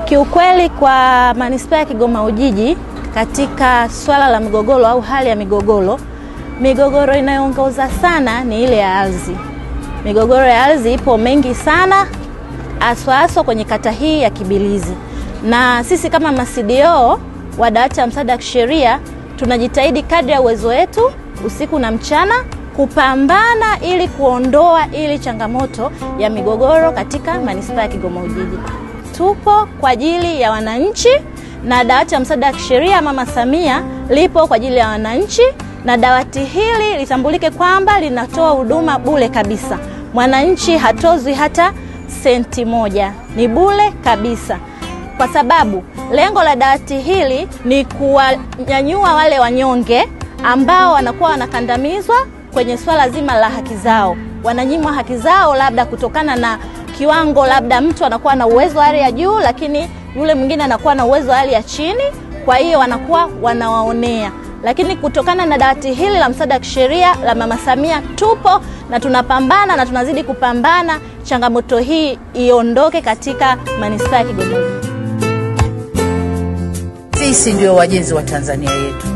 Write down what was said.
Kiukweli kwa manispaa ya Kigoma Ujiji katika swala la migogoro au hali ya migogoro inayoongoza sana ni ile ya ardhi. Migogoro ya ardhi ipo mengi sana haswa kwenye kata hii ya Kibilizi. Na sisi kama ma-CDO wa dawati ya msaada wa kisheria tunajitahidi kadri ya uwezo wetu usiku na mchana kupambana ili kuondoa ili changamoto ya migogoro katika manispaa ya Kigoma Ujiji. Tupo kwa ajili ya wananchi na dawati ya msaada wa kisheria Mama Samia lipo kwa ajili ya wananchi, na dawati hili litambulike kwamba linatoa huduma bure kabisa. Mwananchi hatozwi hata senti moja, ni bure kabisa. Kwa sababu lengo la dawati hili ni kuwanyanyua wale wanyonge ambao wanakuwa wanakandamizwa kwenye swala zima la haki zao. Wananyimwa haki zao labda kutokana na kiwango, labda mtu anakuwa na uwezo wa hali ya juu lakini yule mwingine anakuwa na uwezo wa hali ya chini, kwa hiyo wanakuwa wanawaonea. Lakini kutokana na dawati hili la msaada wa kisheria la Mama Samia tupo na tunapambana na tunazidi kupambana changamoto hii iondoke katika manispaa ya Kigoma. Sisi ndio wajenzi wa Tanzania yetu.